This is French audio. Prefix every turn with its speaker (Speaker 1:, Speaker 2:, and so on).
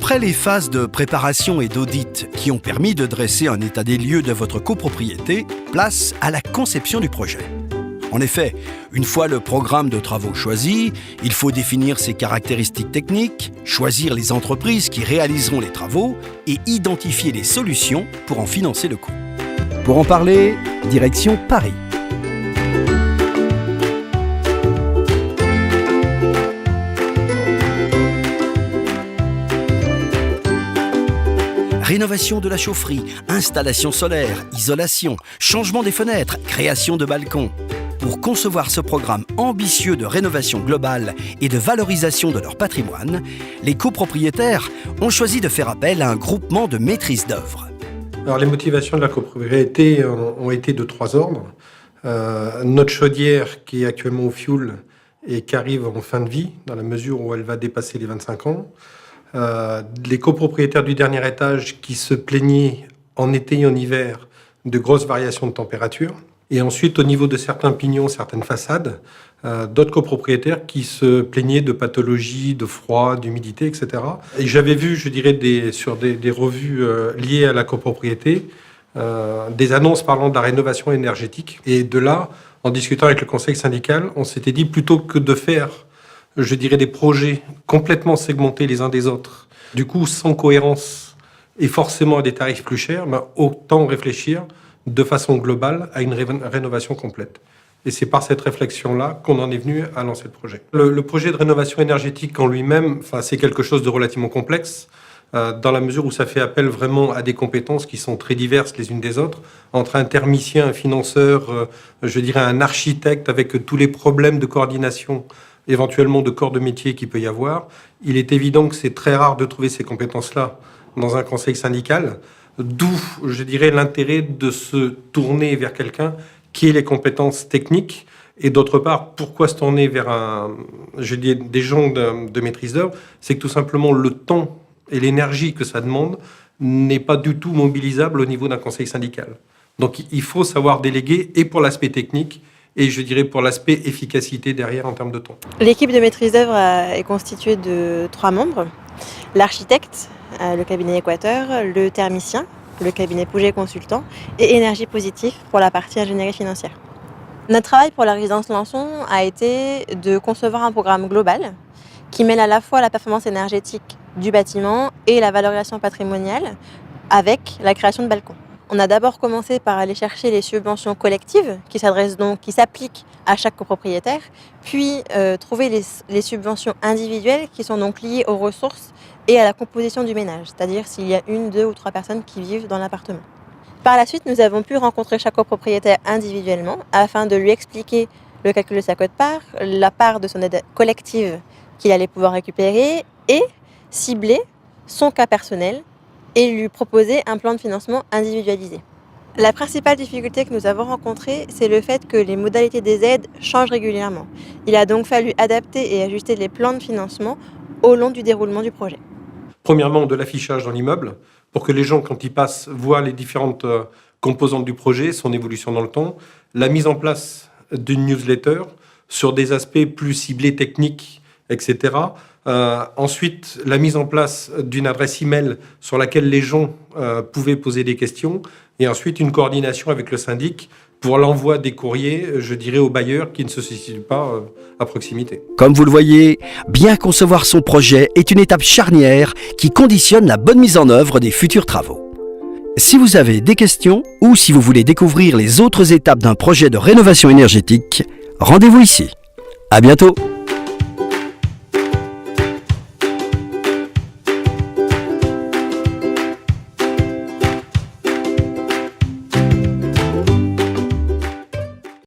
Speaker 1: Après les phases de préparation et d'audit qui ont permis de dresser un état des lieux de votre copropriété, place à la conception du projet. En effet, une fois le programme de travaux choisi, il faut définir ses caractéristiques techniques, choisir les entreprises qui réaliseront les travaux et identifier les solutions pour en financer le coût. Pour en parler, direction Paris. Rénovation de la chaufferie, installation solaire, isolation, changement des fenêtres, création de balcons. Pour concevoir ce programme ambitieux de rénovation globale et de valorisation de leur patrimoine, les copropriétaires ont choisi de faire appel à un groupement de maîtrise d'œuvre.
Speaker 2: Alors les motivations de la copropriété ont été de 3 ordres. Notre chaudière qui est actuellement au fioul et qui arrive en fin de vie, dans la mesure où elle va dépasser les 25 ans. Les copropriétaires du dernier étage qui se plaignaient en été et en hiver de grosses variations de température. Et ensuite, au niveau de certains pignons, certaines façades, d'autres copropriétaires qui se plaignaient de pathologies, de froid, d'humidité, etc. Et j'avais vu, je dirais, sur des revues liées à la copropriété, des annonces parlant de la rénovation énergétique. Et de là, en discutant avec le conseil syndical, on s'était dit, plutôt que de faire, je dirais, des projets complètement segmentés les uns des autres, du coup sans cohérence et forcément à des tarifs plus chers, autant réfléchir de façon globale à une rénovation complète. Et c'est par cette réflexion-là qu'on en est venu à lancer le projet. Le projet de rénovation énergétique en lui-même, c'est quelque chose de relativement complexe, dans la mesure où ça fait appel vraiment à des compétences qui sont très diverses les unes des autres, entre un thermicien, un financeur, je dirais un architecte avec tous les problèmes de coordination, éventuellement de corps de métier qu'il peut y avoir. Il est évident que c'est très rare de trouver ces compétences-là dans un conseil syndical, d'où, je dirais, l'intérêt de se tourner vers quelqu'un qui ait les compétences techniques, et d'autre part, pourquoi se tourner vers des gens de maîtrise d'œuvre, c'est que tout simplement le temps et l'énergie que ça demande n'est pas du tout mobilisable au niveau d'un conseil syndical. Donc il faut savoir déléguer, et pour l'aspect technique, et je dirais pour l'aspect efficacité derrière en termes de temps.
Speaker 3: L'équipe de maîtrise d'œuvre est constituée de 3 membres. L'architecte, le cabinet Équateur, le thermicien, le cabinet Pouget Consultant, et Énergie Positive pour la partie ingénierie financière. Notre travail pour la résidence Lançon a été de concevoir un programme global qui mêle à la fois la performance énergétique du bâtiment et la valorisation patrimoniale avec la création de balcons. On a d'abord commencé par aller chercher les subventions collectives qui s'appliquent à chaque copropriétaire, puis trouver les subventions individuelles qui sont donc liées aux ressources et à la composition du ménage, c'est-à-dire s'il y a 1, 2 ou 3 personnes qui vivent dans l'appartement. Par la suite, nous avons pu rencontrer chaque copropriétaire individuellement afin de lui expliquer le calcul de sa quote-part, la part de son aide collective qu'il allait pouvoir récupérer et cibler son cas personnel et lui proposer un plan de financement individualisé. La principale difficulté que nous avons rencontrée, c'est le fait que les modalités des aides changent régulièrement. Il a donc fallu adapter et ajuster les plans de financement au long du déroulement du projet.
Speaker 2: Premièrement, de l'affichage dans l'immeuble, pour que les gens, quand ils passent, voient les différentes composantes du projet, son évolution dans le temps. La mise en place d'une newsletter sur des aspects plus ciblés techniques, etc. Ensuite, la mise en place d'une adresse email sur laquelle les gens pouvaient poser des questions. Et ensuite, une coordination avec le syndic pour l'envoi des courriers, je dirais, aux bailleurs qui ne se situent pas à proximité.
Speaker 1: Comme vous le voyez, bien concevoir son projet est une étape charnière qui conditionne la bonne mise en œuvre des futurs travaux. Si vous avez des questions ou si vous voulez découvrir les autres étapes d'un projet de rénovation énergétique, rendez-vous ici. À bientôt.